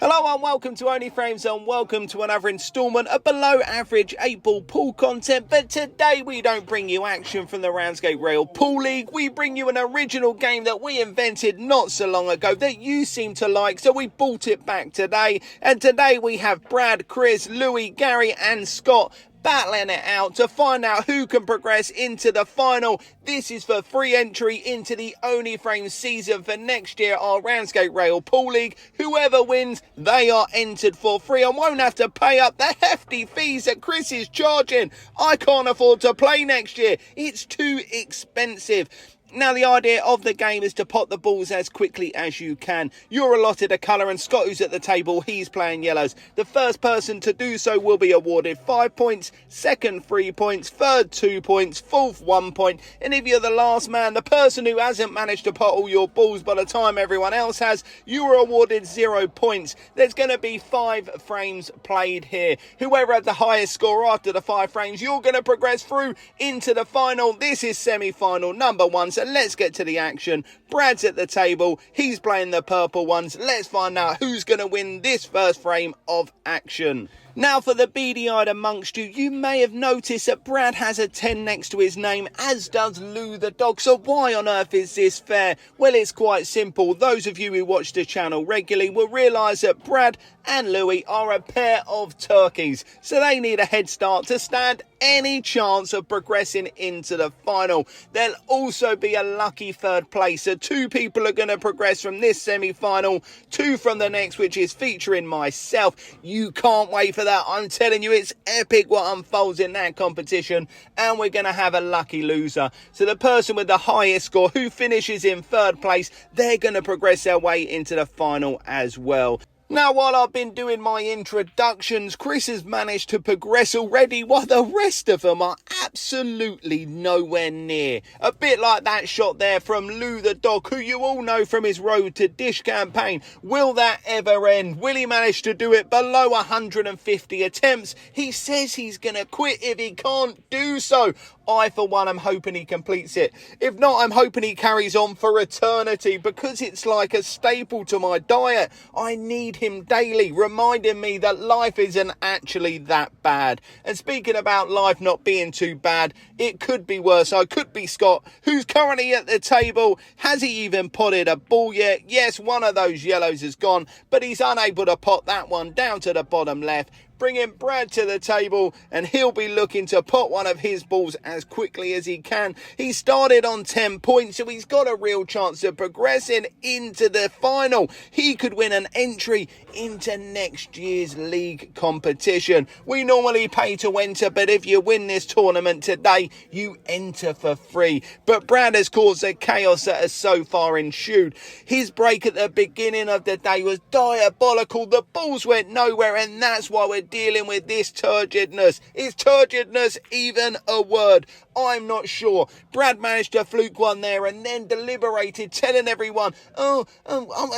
Hello and welcome to Only Frames and welcome to another instalment of below average 8-ball pool content. But today we don't bring you action from the Ramsgate Rail Pool League. We bring you an original game that we invented not so long ago that you seem to like, so we brought it back today. And today we have Brad, Chris, Louis, Gary and Scott battling it out to find out who can progress into the final. This is for free entry into the Only Frames season for next year, our Ramsgate Rail Pool League. Whoever wins, they are entered for free and won't have to pay up the hefty fees that Chris is charging. I can't afford to play next year. It's too expensive. Now, the idea of the game is to pot the balls as quickly as you can. You're allotted a colour and Scott, who's at the table, he's playing yellows. The first person to do so will be awarded 5 points, second 3 points, third 2 points, fourth 1 point. And if you're the last man, the person who hasn't managed to pot all your balls by the time everyone else has, you are awarded 0 points. There's going to be 5 frames played here. Whoever had the highest score after the 5 frames, you're going to progress through into the final. This is semi-final number 1. So let's get to the action. Brad's at the table. He's playing the purple ones. Let's find out who's going to win this first frame of action. Now, for the beady-eyed amongst you, you may have noticed that Brad has a 10 next to his name, as does Lou the dog. So why on earth is this fair? Well, it's quite simple. Those of you who watch the channel regularly will realise that Brad and Louis are a pair of turkeys. So they need a head start to stand any chance of progressing into the final. There'll also be a lucky third place. So 2 people are going to progress from this semi-final, 2 from the next, which is featuring myself. You can't wait for that. I'm telling you, it's epic what unfolds in that competition, and we're going to have a lucky loser. So the person with the highest score who finishes in third place, they're going to progress their way into the final as well. Now, while I've been doing my introductions, Chris has managed to progress already while the rest of them are absolutely nowhere near. A bit like that shot there from Lou the dog, who you all know from his Road to Dish campaign. Will that ever end? Will he manage to do it below 150 attempts? He says he's going to quit if he can't do so. I, for one, am hoping he completes it. If not, I'm hoping he carries on for eternity, because it's like a staple to my diet. I need him daily, reminding me that life isn't actually that bad. And speaking about life not being too bad, it could be worse. I could be Scott, who's currently at the table. Has he even potted a ball yet? Yes, one of those yellows has gone, but he's unable to pot that one down to the bottom left. Bringing Brad to the table, and he'll be looking to pot one of his balls as quickly as he can. He started on 10 points, so he's got a real chance of progressing into the final. He could win an entry into next year's league competition. We normally pay to enter, but if you win this tournament today, you enter for free. But Brad has caused the chaos that has so far ensued. His break at the beginning of the day was diabolical. The balls went nowhere, and that's why we're dealing with this turgidness. Is turgidness even a word? I'm not sure. Brad managed to fluke one there and then deliberated, telling everyone, I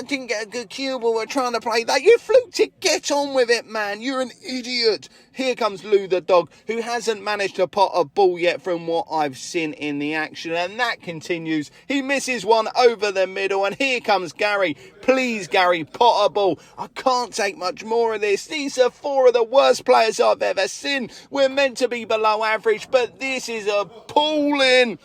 didn't get a good cue while we're trying to play that. You fluked it. Get on with it, man. You're an idiot. Here comes Lou the dog, who hasn't managed to pot a ball yet from what I've seen in the action, and that continues. He misses one over the middle, and here comes Gary. Please, Gary, pot a ball. I can't take much more of this. These are 4 of the worst players I've ever seen. We're meant to be below average, but this is appalling.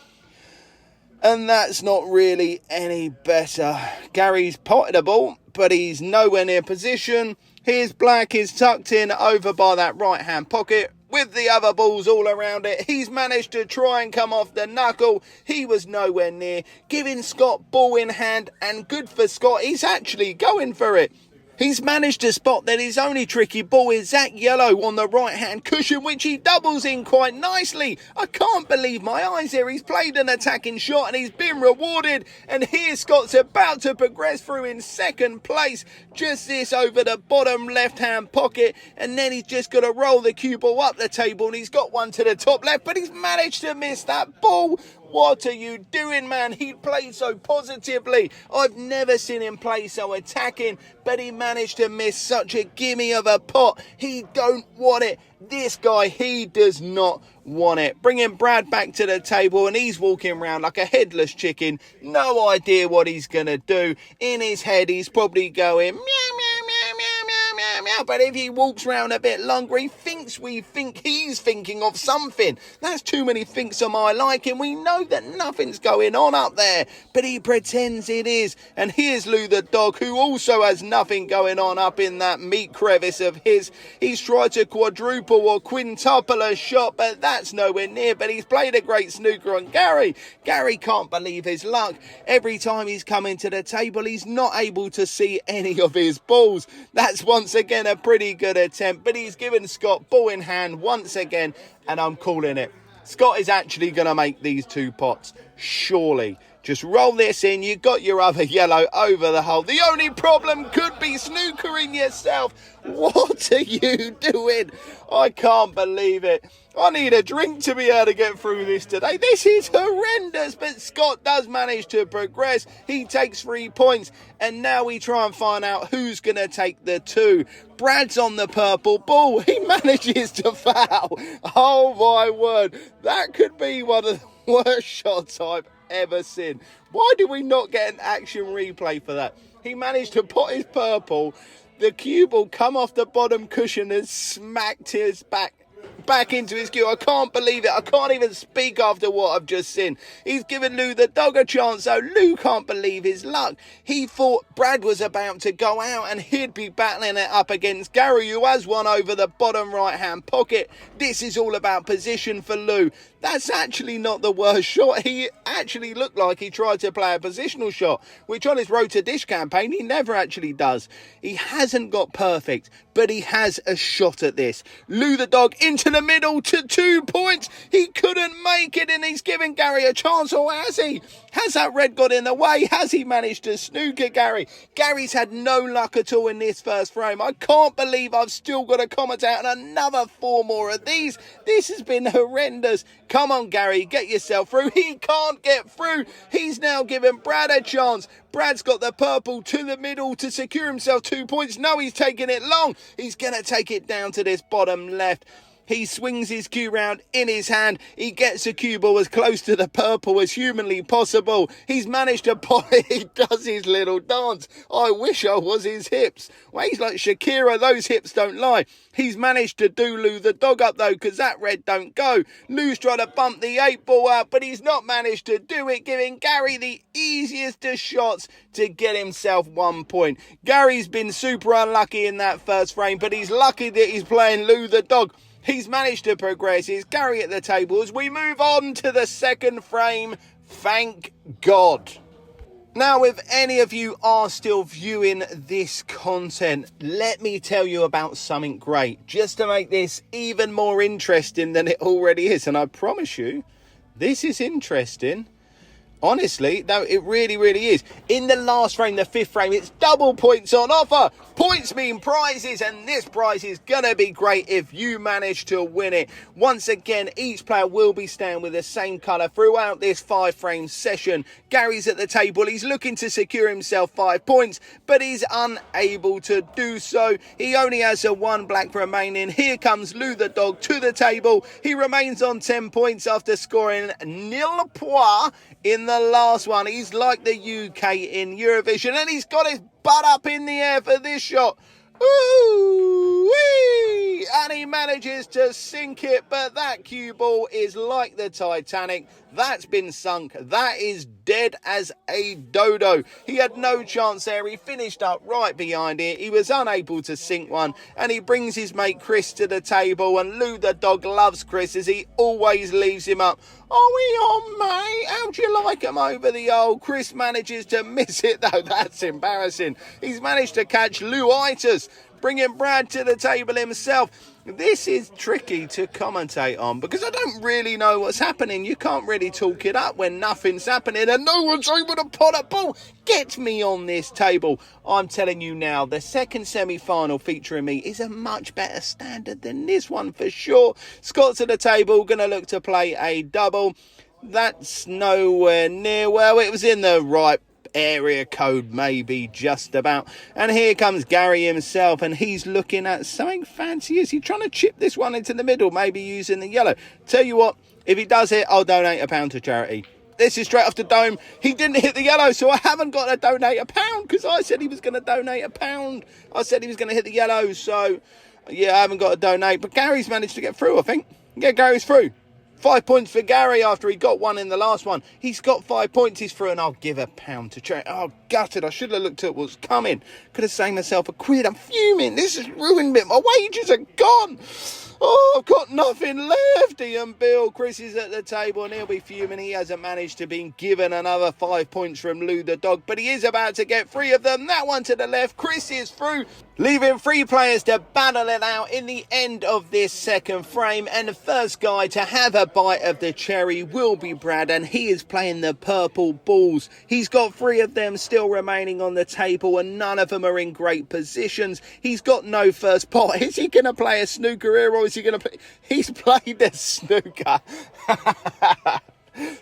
And that's not really any better. Gary's potted a ball, but he's nowhere near position. His black is tucked in over by that right-hand pocket with the other balls all around it. He's managed to try and come off the knuckle. He was nowhere near. Giving Scott ball in hand, and good for Scott. He's actually going for it. He's managed to spot that his only tricky ball is that yellow on the right-hand cushion, which he doubles in quite nicely. I can't believe my eyes here. He's played an attacking shot and he's been rewarded. And here Scott's about to progress through in second place. Just this over the bottom left-hand pocket. And then he's just got to roll the cue ball up the table, and he's got one to the top left, but he's managed to miss that ball. What are you doing, man? He played so positively. I've never seen him play so attacking, but he managed to miss such a gimme of a pot. He don't want it. This guy, he does not want it. Bringing Brad back to the table, and he's walking around like a headless chicken. No idea what he's going to do. In his head, he's probably going, meow, meow, meow, meow, meow. out. But if he walks around a bit longer, he thinks we think he's thinking of something. That's too many thinks on my liking. We know that nothing's going on up there, but he pretends it is. And here's Lou the dog, who also has nothing going on up in that meat crevice of his. He's tried to quadruple or quintuple a shot, but that's nowhere near. But he's played a great snooker on Gary. Gary can't believe his luck. Every time he's coming to the table, he's not able to see any of his balls. That's once again a pretty good attempt, but he's given Scott ball in hand once again, and I'm calling it. Scott is actually going to make these 2 pots, surely. Just roll this in, you got your other yellow over the hole. The only problem could be snookering yourself. What are you doing? I can't believe it. I need a drink to be able to get through this today. This is horrendous, but Scott does manage to progress. He takes 3 points, and now we try and find out who's going to take the 2. Brad's on the purple ball. He manages to foul. Oh, my word. That could be one of the worst shots I've ever seen. Why do we not get an action replay for that? He managed to put his purple. The cue ball come off the bottom cushion and smacked his back into his cue. I can't believe it. I can't even speak after what I've just seen. He's given Lou the dog a chance, though. Lou can't believe his luck. He thought Brad was about to go out and he'd be battling it up against Gary, who has one over the bottom right-hand pocket. This is all about position for Lou. That's actually not the worst shot. He actually looked like he tried to play a positional shot, which on his Road to Dish campaign, he never actually does. He hasn't got perfect, but he has a shot at this. Lou the dog into the middle to 2 points. He couldn't make it, and he's given Gary a chance, or has he? Has that red got in the way? Has he managed to snooker Gary? Gary's had no luck at all in this first frame. I can't believe I've still got to commentate on another 4 more of these. This has been horrendous. Come on, Gary, get yourself through. He can't get through. He's now given Brad a chance. Brad's got the purple to the middle to secure himself 2 points. No, he's taking it long. He's going to take it down to this bottom left. He swings his cue round in his hand. He gets a cue ball as close to the purple as humanly possible. He's managed to pot it. He does his little dance. I wish I was his hips. Well, he's like Shakira. Those hips don't lie. He's managed to do Lou the dog up, though, because that red don't go. Lou's trying to bump the 8 ball out, but he's not managed to do it, giving Gary the easiest of shots to get himself 1 point. Gary's been super unlucky in that first frame, but he's lucky that he's playing Lou the dog. He's managed to progress. Here's Gary at the table as we move on to the second frame. Thank God. Now, if any of you are still viewing this content, let me tell you about something great, just to make this even more interesting than it already is. And I promise you, this is interesting. Honestly, though, it really, really is. In the last frame, the 5th frame, it's double points on offer. Points mean prizes, and this prize is going to be great if you manage to win it. Once again, each player will be staying with the same colour throughout this 5-frame session. Gary's at the table. He's looking to secure himself 5 points, but he's unable to do so. He only has a 1 black remaining. Here comes Lou the dog to the table. He remains on 10 points after scoring nil point in the last one. He's like the UK in Eurovision, and he's got his butt up in the air for this shot. Ooh-wee! And he manages to sink it, but that cue ball is like the Titanic. That's been sunk. That is dead as a dodo. He had no chance there. He finished up right behind it. He was unable to sink one, and he brings his mate Chris to the table, and Lou the dog loves Chris as he always leaves him up. Are we on, mate? How'd you like him over the old? Chris manages to miss it, though. That's embarrassing. He's managed to catch Lou-itis, bringing Brad to the table himself. This is tricky to commentate on because I don't really know what's happening. You can't really talk it up when nothing's happening and no one's able to pot a ball. Get me on this table. I'm telling you now, the second semi-final featuring me is a much better standard than this one for sure. Scott's at the table, going to look to play a double. That's nowhere near. Well, it was in the right area code, maybe, just about. And here comes Gary himself, and he's looking at something fancy. Is he trying to chip this one into the middle, maybe using the yellow? Tell you what, if he does it, I'll donate £1 to charity. This is straight off the dome. He didn't hit the yellow, so I haven't got to donate £1 because I said he was going to donate £1. I said he was going to hit the yellow, so yeah, I haven't got to donate. But Gary's managed to get through, I think. Yeah, Gary's through. 5 points for Gary after he got one in the last one. He's got 5 points. He's through, and I'll give £1 to charity. Oh, gutted. I should have looked at what's coming. Could have saved myself £1. I'm fuming. This has ruined me. My wages are gone. Oh, I've got nothing left. Ian Bill, Chris is at the table and he'll be fuming. He hasn't managed to be given another 5 points from Lou the dog, but he is about to get 3 of them. That one to the left. Chris is through, leaving 3 players to battle it out in the end of this second frame. And the first guy to have a bite of the cherry will be Brad, and he is playing the purple balls. He's got 3 of them still remaining on the table, and none of them are in great positions. He's got no first pot. Is he going to play a snooker here, or is he going to play? He's played the snooker.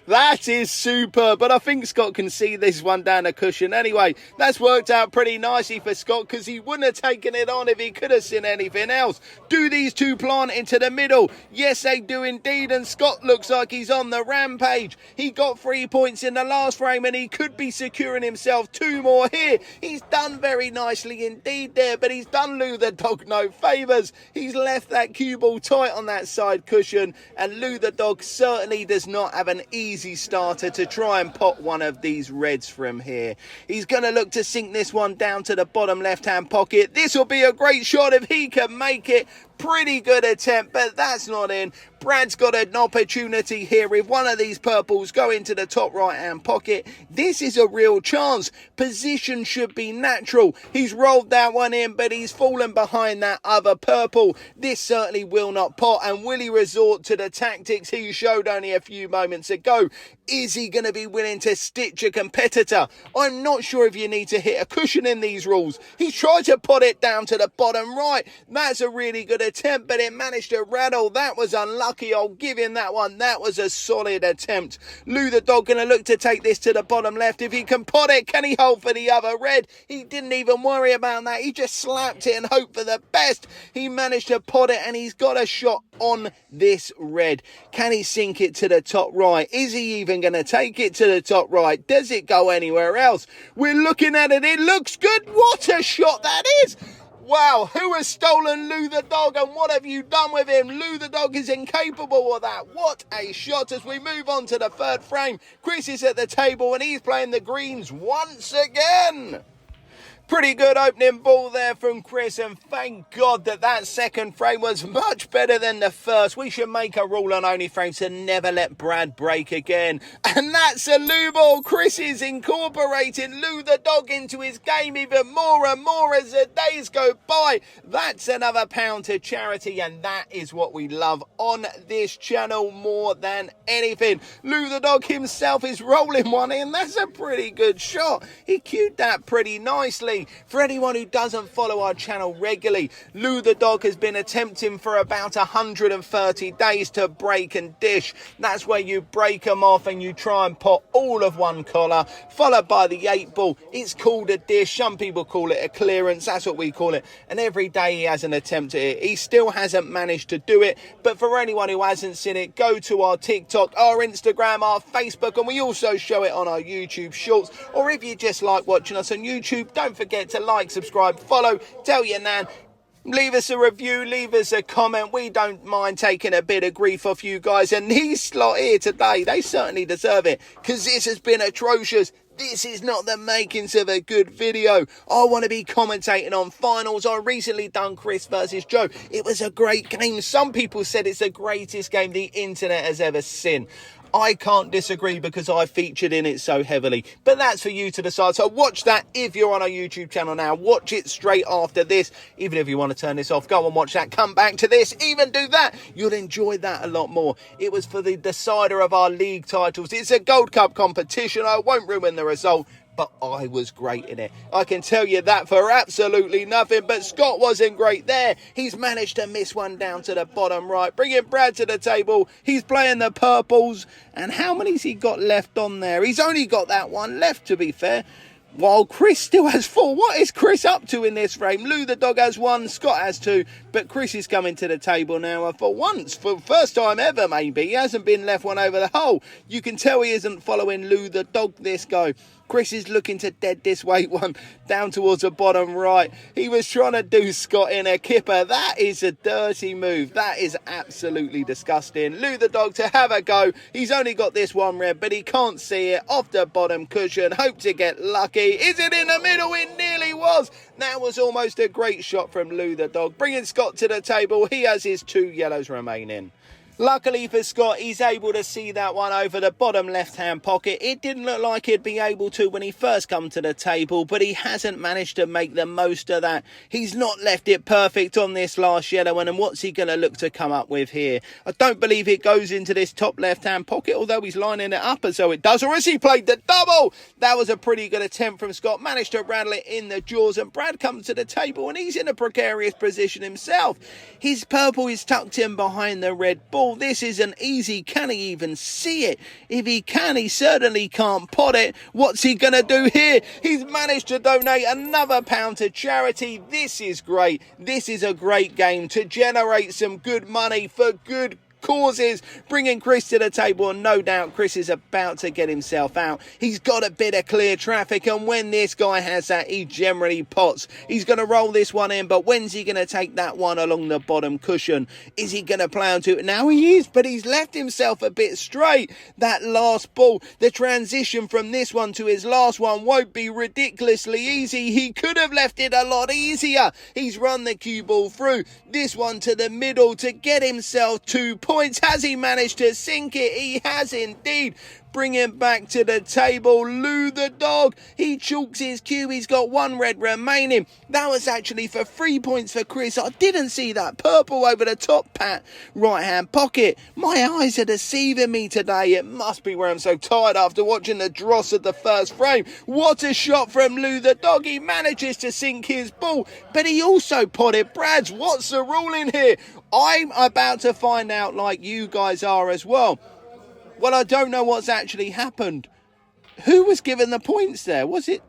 That is super, but I think Scott can see this one down a cushion. Anyway, that's worked out pretty nicely for Scott because he wouldn't have taken it on if he could have seen anything else. Do these 2 plant into the middle? Yes, they do indeed, and Scott looks like he's on the rampage. He got 3 points in the last frame and he could be securing himself 2 more here. He's done very nicely indeed there, but he's done Lou the dog no favours. He's left that cue ball tight on that side cushion, and Lou the dog certainly does not have an easy starter to try and pot one of these reds from here. He's going to look to sink this one down to the bottom left-hand pocket. This will be a great shot if he can make it. Pretty good attempt, but that's not in. Brad's got an opportunity here. If one of these purples go into the top right-hand pocket, this is a real chance. Position should be natural. He's rolled that one in, but he's fallen behind that other purple. This certainly will not pot, and will he resort to the tactics he showed only a few moments ago? Is he going to be willing to stitch a competitor? I'm not sure if you need to hit a cushion in these rules. He's tried to pot it down to the bottom right. That's a really good attempt, but it managed to rattle. That was unlucky. I'll give him that one. That was a solid attempt. Lou the dog going to look to take this to the bottom left. If he can pot it, can he hold for the other red? He didn't even worry about that. He just slapped it and hoped for the best. He managed to pot it, and he's got a shot on this red. Can he sink it to the top right? Is he even going to take it to the top right? Does it go anywhere else? We're looking at it. It looks good. What a shot that is. Wow, who has stolen Lou the dog, and what have you done with him? Lou the dog is incapable of that. What a shot. As we move on to the third frame, Chris is at the table and he's playing the greens once again. Pretty good opening ball there from Chris, and thank God that second frame was much better than the first. We should make a rule on only frames to never let Brad break again. And that's a Lou ball. Chris is incorporating Lou the dog into his game even more and more as the days go by. That's another £1 to charity, and that is what we love on this channel more than anything. Lou the dog himself is rolling one in. That's a pretty good shot. He cued that pretty nicely. For anyone who doesn't follow our channel regularly, Lou the dog has been attempting for about 130 days to break and dish. That's where you break them off and you try and pot all of one collar, followed by the 8 ball. It's called a dish. Some people call it a clearance. That's what we call it. And every day he has an attempt at it. He still hasn't managed to do it. But for anyone who hasn't seen it, go to our TikTok, our Instagram, our Facebook, and we also show it on our YouTube shorts. Or if you just like watching us on YouTube, don't forget to like, subscribe, follow, tell your nan, leave us a review, leave us a comment. We don't mind taking a bit of grief off you guys, and these lot here today, they certainly deserve it because this has been atrocious. This is not the makings of a good video. I want to be commentating on finals. I recently done Chris versus Joe. It was a great game. Some people said it's the greatest game the internet has ever seen. I can't disagree because I featured in it so heavily. But that's for you to decide. So watch that if you're on our YouTube channel now. Watch it straight after this. Even if you want to turn this off, go and watch that. Come back to this. Even do that. You'll enjoy that a lot more. It was for the decider of our league titles. It's a Gold Cup competition. I won't ruin the result, but I was great in it. I can tell you that for absolutely nothing, but Scott wasn't great there. He's managed to miss one down to the bottom right, bringing Brad to the table. He's playing the purples, and how many's he got left on there? He's only got that one left, to be fair. while Chris still has 4. What is Chris up to in this frame? Lou the dog has 1, Scott has 2, but Chris is coming to the table now, and for once, for the first time ever maybe, he hasn't been left one over the hole. You can tell he isn't following Lou the dog this go. Chris is looking to dead this weight one down towards the bottom right. He was trying to do Scott in a kipper. That is a dirty move. That is absolutely disgusting. Lou the dog to have a go. He's only got this one red, but he can't see it. Off the bottom cushion. Hope to get lucky. Is it in the middle? It nearly was. That was almost a great shot from Lou the dog. Bringing Scott to the table. He has his 2 yellows remaining. Luckily for Scott, he's able to see that one over the bottom left-hand pocket. It didn't look like he'd be able to when he first come to the table, but he hasn't managed to make the most of that. He's not left it perfect on this last yellow one, and what's he going to look to come up with here? I don't believe it goes into this top left-hand pocket, although he's lining it up as though it does, or has he played the double? That was a pretty good attempt from Scott. Managed to rattle it in the jaws, and Brad comes to the table, and he's in a precarious position himself. His purple is tucked in behind the red ball. This isn't easy. Can he even see it? If he can, he certainly can't pot it. What's he going to do here? He's managed to donate another £1 to charity. This is great. This is a great game to generate some good money for good causes, bringing Chris to the table, and no doubt Chris is about to get himself out. He's got a bit of clear traffic, and when this guy has that, he generally pots. He's going to roll this one in, but when's he going to take that one along the bottom cushion? Is he going to play onto it? Now he is, but he's left himself a bit straight. That last ball, the transition from this one to his last one won't be ridiculously easy. He could have left it a lot easier. He's run the cue ball through. This one to the middle to get himself 2 points. Has he managed to sink it? He has indeed. Bring him back to the table. Lou the dog. He chalks his cue. He's got 1 red remaining. That was actually for 3 points for Chris. I didn't see that purple over the top pat right hand pocket. My eyes are deceiving me today. It must be where I'm so tired after watching the dross of the first frame. What a shot from Lou the dog. He manages to sink his ball, but he also potted Brad's. What's the rule in here? I'm about to find out, like you guys are as well. Well, I don't know what's actually happened. Who was given the points there? Was it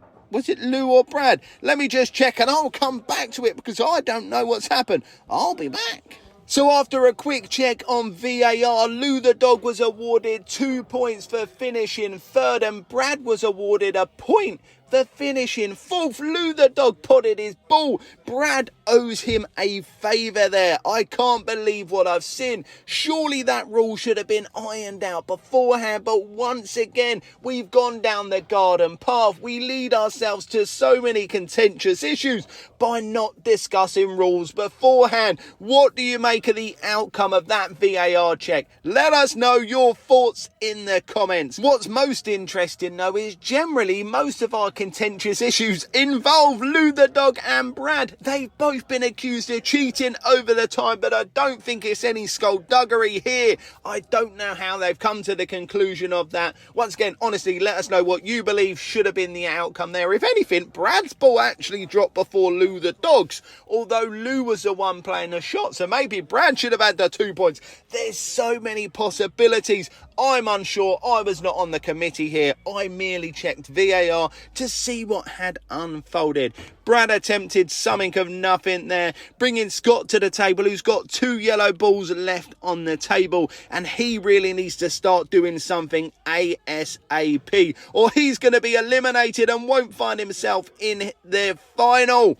Lou or Brad? Let me just check, and I'll come back to it because I don't know what's happened. I'll be back. So after a quick check on VAR, Lou the dog was awarded 2 points for finishing third, and Brad was awarded a point for finishing fourth. Lou the dog potted his ball. Brad owes him a favour there. I can't believe what I've seen. Surely that rule should have been ironed out beforehand, but once again, we've gone down the garden path. We lead ourselves to so many contentious issues by not discussing rules beforehand. What do you make of the outcome of that VAR check? Let us know your thoughts in the comments. What's most interesting though is generally most of our contentious issues involve Lou the dog and Brad. They've both been accused of cheating over the time, but I don't think it's any skullduggery here. I don't know how they've come to the conclusion of that. Once again, honestly, let us know what you believe should have been the outcome there. If anything, Brad's ball actually dropped before Lou the dog's, although Lou was the one playing the shot, so maybe Brad should have had the 2 points. There's so many possibilities. I'm unsure. I was not on the committee here. I merely checked VAR to see what had unfolded. Brad attempted something of nothing there, bringing Scott to the table, who's got 2 yellow balls left on the table, and he really needs to start doing something ASAP, or he's going to be eliminated and won't find himself in the final.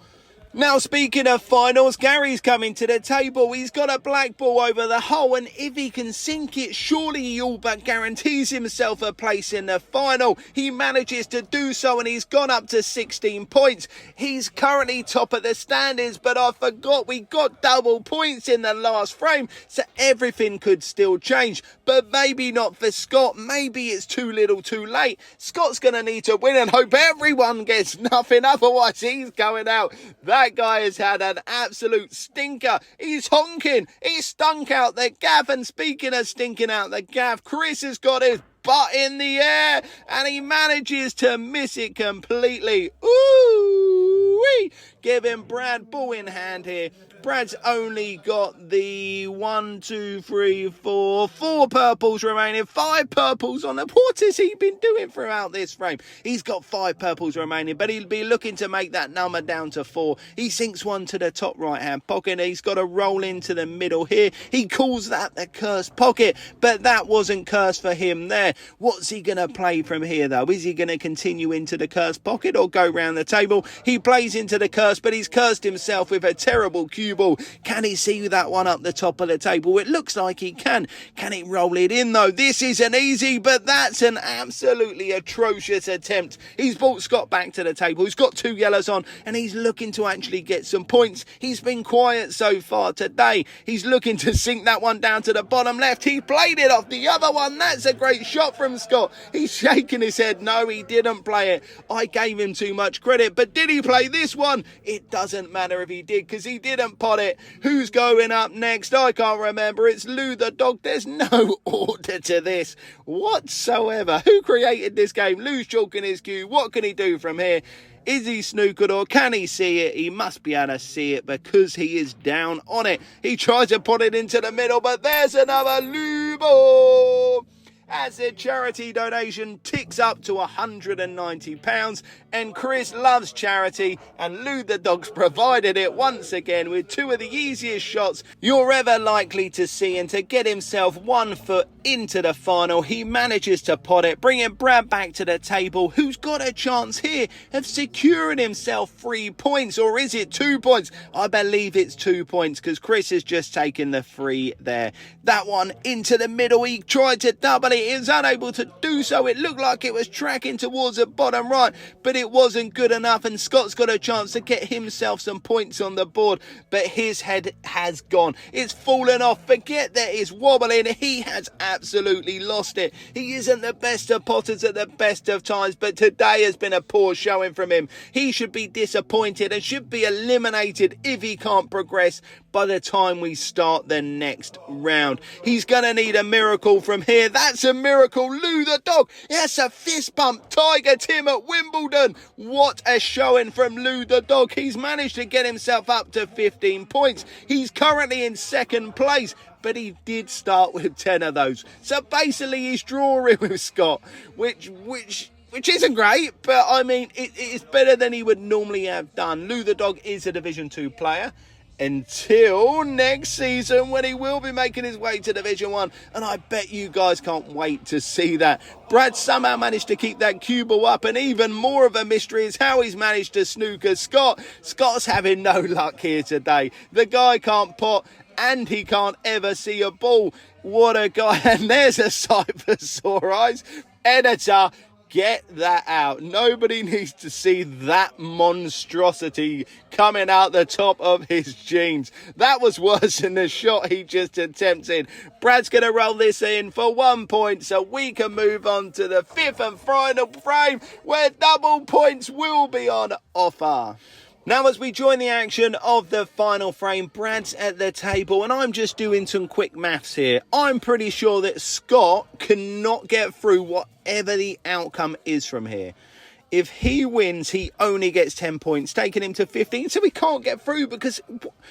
Now, speaking of finals, Gary's coming to the table. He's got a black ball over the hole, and if he can sink it, surely he all but guarantees himself a place in the final. He manages to do so, and he's gone up to 16 points. He's currently top of the standings, but I forgot we got double points in the last frame, so everything could still change. But maybe not for Scott. Maybe it's too little too late. Scott's going to need to win and hope everyone gets nothing, otherwise he's going out. That guy has had an absolute stinker. He's honking. He stunk out the gaff. And speaking of stinking out the gaff, Chris has got his butt in the air and he manages to miss it completely. Ooh-wee. giving Brad ball in hand here. Brad's only got the 4 purples remaining. 5 purples on the... What has he been doing throughout this frame? He's got 5 purples remaining, but he'll be looking to make that number down to 4. He sinks one to the top right-hand pocket. He's got to roll into the middle here. He calls that the cursed pocket, but that wasn't cursed for him there. What's he going to play from here, though? Is he going to continue into the cursed pocket or go round the table? He plays into the curse, but he's cursed himself with a terrible cue ball. Can he see that one up the top of the table? It looks like he can. Can he roll it in, though? This isn't easy, but that's an absolutely atrocious attempt. He's brought Scott back to the table. He's got 2 yellows on, and he's looking to actually get some points. He's been quiet so far today. He's looking to sink that one down to the bottom left. He played it off the other one. That's a great shot from Scott. He's shaking his head. No, he didn't play it. I gave him too much credit, but did he play this one? It doesn't matter if he did, because he didn't pot it. Who's going up next? I can't remember. It's Lou the dog. There's no order to this whatsoever. Who created this game? Lou's chalking his cue. What can he do from here? Is he snookered or can he see it? He must be able to see it because he is down on it. He tries to put it into the middle, but there's another Lou ball. As the charity donation ticks up to £190, and Chris loves charity, and Lou the dog's provided it once again with 2 of the easiest shots you're ever likely to see, and to get himself 1 foot into the final, he manages to pot it, bringing Brad back to the table, who's got a chance here of securing himself 3 points, or is it 2 points? I believe it's 2 points because Chris has just taken the 3 there. That one into the middle, he tried to double it. He was unable to do so. It looked like it was tracking towards the bottom right, but it wasn't good enough, and Scott's got a chance to get himself some points on the board, but his head has gone. It's fallen off. Forget that it's wobbling. He has absolutely lost it. He isn't the best of potters at the best of times, but today has been a poor showing from him. He should be disappointed and should be eliminated if he can't progress by the time we start the next round. He's going to need a miracle from here. That's a miracle. Lou the dog. Yes, a fist bump. Tiger Tim at Wimbledon. What a showing from Lou the dog. He's managed to get himself up to 15 points. He's currently in 2nd place, but he did start with 10 of those. So basically he's drawing with Scott, which isn't great, but I mean, it's better than he would normally have done. Lou the dog is a Division 2 player until next season, when he will be making his way to Division 1, and I bet you guys can't wait to see that. Brad somehow managed to keep that cue ball up, and even more of a mystery is how he's managed to snooker Scott. Scott's having no luck here today. The guy can't pot, and he can't ever see a ball. What a guy. And there's a sight for sore eyes. Editor, get that out. Nobody needs to see that monstrosity coming out the top of his jeans. That was worse than the shot he just attempted. Brad's going to roll this in for 1 point, so we can move on to the 5th and final frame, where double points will be on offer. Now, as we join the action of the final frame, Brad's at the table, and I'm just doing some quick maths here. I'm pretty sure that Scott cannot get through whatever the outcome is from here. If he wins, he only gets 10 points, taking him to 15, so he can't get through, because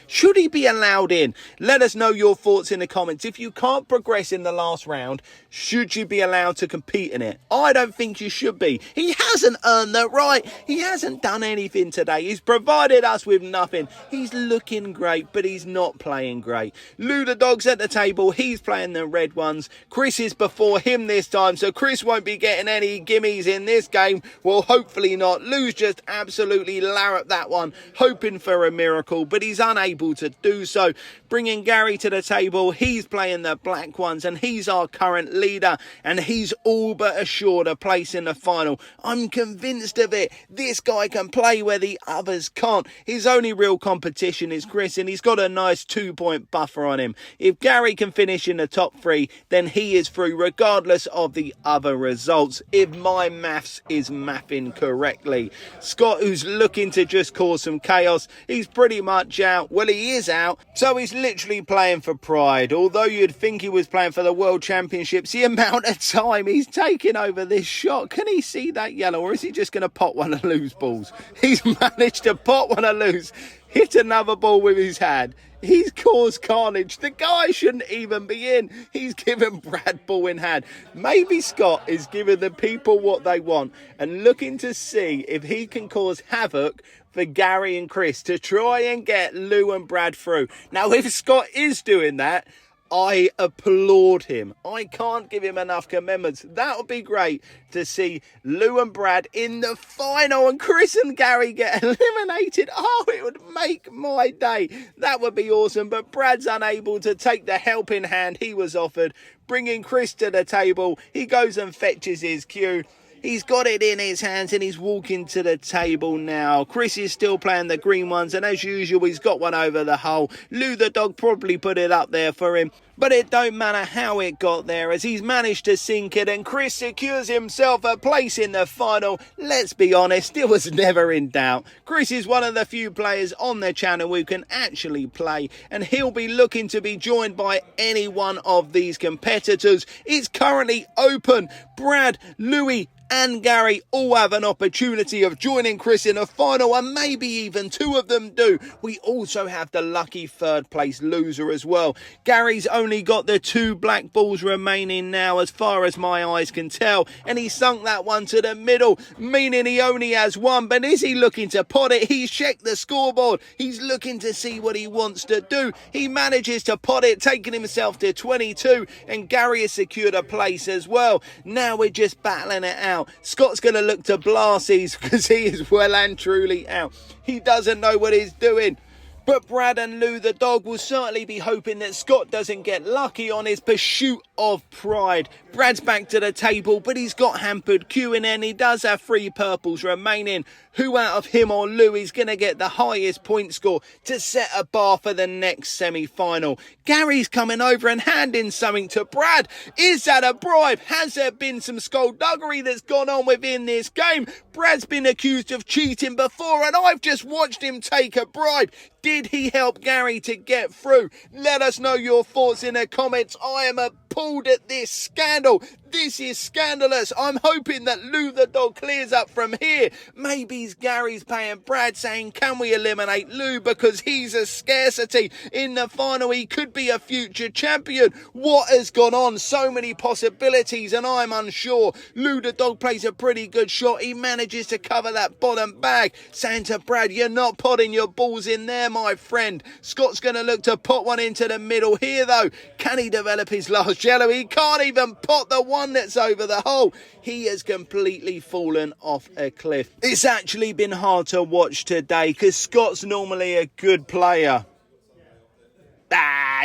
should he be allowed in? Let us know your thoughts in the comments. If you can't progress in the last round, should you be allowed to compete in it? I don't think you should be. He hasn't earned the right. He hasn't done anything today. He's provided us with nothing. He's looking great, but he's not playing great. Lou the dog's at the table. He's playing the red ones. Chris is before him this time, so Chris won't be getting any gimmies in this game. Well, hopefully not. Lou's just absolutely larruped that one, hoping for a miracle, but he's unable to do so. Bringing Gary to the table, he's playing the black ones, and he's our current leader, and he's all but assured a place in the final. I'm convinced of it. This guy can play where the others can't. His only real competition is Chris, and he's got a nice 2-point buffer on him. If Gary can finish in the top 3, then he is through regardless of the other results, if my maths is mathing incorrectly. Scott, who's looking to just cause some chaos, he's pretty much out. Well, he is out, so he's literally playing for pride. Although you'd think he was playing for the World Championships, the amount of time he's taking over this shot. Can he see that yellow, or is he just going to pot one of loose balls? He's managed to pot one of loose, hit another ball with his hand. He's caused carnage. The guy shouldn't even be in. He's given Brad ball in hand. Maybe Scott is giving the people what they want and looking to see if he can cause havoc for Gary and Chris to try and get Lou and Brad through. Now, if Scott is doing that, I applaud him. I can't give him enough commendments. That would be great to see Lou and Brad in the final and Chris and Gary get eliminated. Oh, it would make my day. That would be awesome. But Brad's unable to take the helping hand he was offered, bringing Chris to the table. He goes and fetches his cue. He's got it in his hands and he's walking to the table now. Chris is still playing the green ones, and as usual, he's got one over the hole. Lou the dog probably put it up there for him, but it don't matter how it got there, as he's managed to sink it, and Chris secures himself a place in the final. Let's be honest, it was never in doubt. Chris is one of the few players on the channel who can actually play, and he'll be looking to be joined by any one of these competitors. It's currently open. Brad, Louis and Gary all have an opportunity of joining Chris in a final, and maybe even two of them do. We also have the lucky third place loser as well. Gary's only got the 2 black balls remaining now, as far as my eyes can tell, and he sunk that one to the middle, meaning he only has one. But is he looking to pot it? He's checked the scoreboard. He's looking to see what he wants to do. He manages to pot it, taking himself to 22, and Gary has secured a place as well. Now we're just battling it out. Scott's going to look to blast these because he is well and truly out. He doesn't know what he's doing. But Brad and Lou the dog will certainly be hoping that Scott doesn't get lucky on his pursuit of pride. Brad's back to the table, but he's got hampered queuing in. He does have 3 purples remaining. Who out of him or Lou is going to get the highest point score to set a bar for the next semi-final? Gary's coming over and handing something to Brad. Is that a bribe? Has there been some skullduggery that's gone on within this game? Brad's been accused of cheating before, and I've just watched him take a bribe. Did he help Gary to get through? Let us know your thoughts in the comments. I am appalled at this scandal. This is scandalous. I'm hoping that Lou the dog clears up from here. Maybe Gary's paying Brad, saying, can we eliminate Lou because he's a scarcity. In the final, he could be a future champion. What has gone on? So many possibilities, and I'm unsure. Lou the dog plays a pretty good shot. He manages to cover that bottom bag, saying to Brad, you're not potting your balls in there, my friend. Scott's going to look to pot one into the middle here, though. Can he develop his last yellow? He can't even pot the one that's over the hole. He has completely fallen off a cliff. It's actually been hard to watch today because Scott's normally a good player.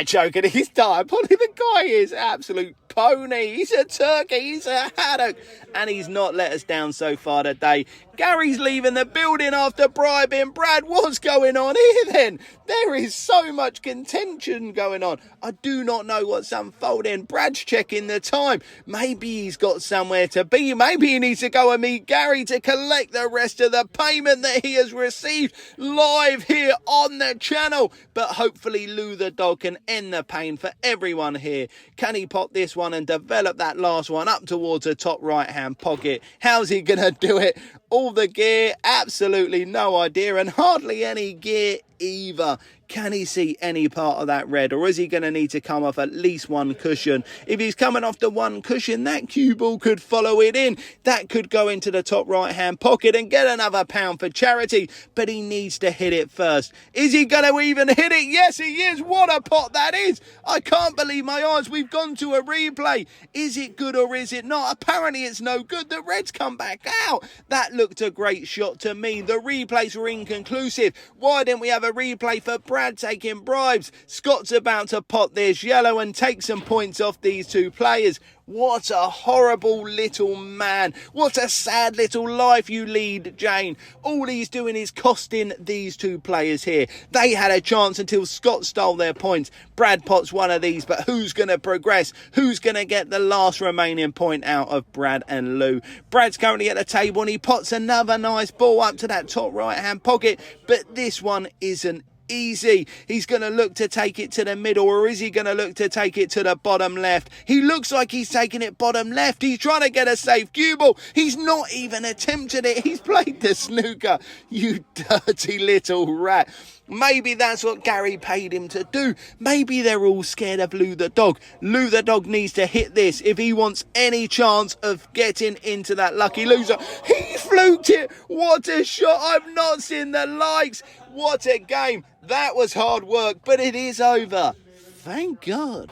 Joking, he's died. The guy is absolute pony. He's a turkey. He's a haddock. And he's not let us down so far today. Gary's leaving the building after bribing Brad. What's going on here then? There is so much contention going on. I do not know what's unfolding. Brad's checking the time. Maybe he's got somewhere to be. Maybe he needs to go and meet Gary to collect the rest of the payment that he has received live here on the channel. But hopefully Lou the dog can end the pain for everyone here. Can he pop this one and develop that last one up towards the top right hand pocket? How's he gonna do it? All the gear, absolutely no idea, and hardly any gear either. Can he see any part of that red, or is he going to need to come off at least one cushion? If he's coming off the one cushion, that cue ball could follow it in. That could go into the top right hand pocket and get another £1 for charity, but he needs to hit it first. Is he going to even hit it? Yes, he is. What a pot that is. I can't believe my eyes. We've gone to a replay. Is it good or is it not? Apparently it's no good. The reds come back out. That looked a great shot to me. The replays were inconclusive. Why didn't we have a replay for Brad taking bribes. Scott's about to pot this yellow and take some points off these two players. What a horrible little man. What a sad little life you lead, Jane. All he's doing is costing these two players here. They had a chance until Scott stole their points. Brad pots one of these, but who's going to progress? Who's going to get the last remaining point out of Brad and Lou? Brad's currently at the table and he pots another nice ball up to that top right-hand pocket, but this one isn't easy. He's going to look to take it to the middle, or is he going to look to take it to the bottom left? He looks like he's taking it bottom left. He's trying to get a safe cue ball. He's not even attempted it. He's played the snooker. You dirty little rat. Maybe that's what Gary paid him to do. Maybe they're all scared of Lou the dog. Lou the dog needs to hit this if he wants any chance of getting into that lucky loser. He fluked it. What a shot. I've not seen the likes. What a game. That was hard work, but it is over. Thank God.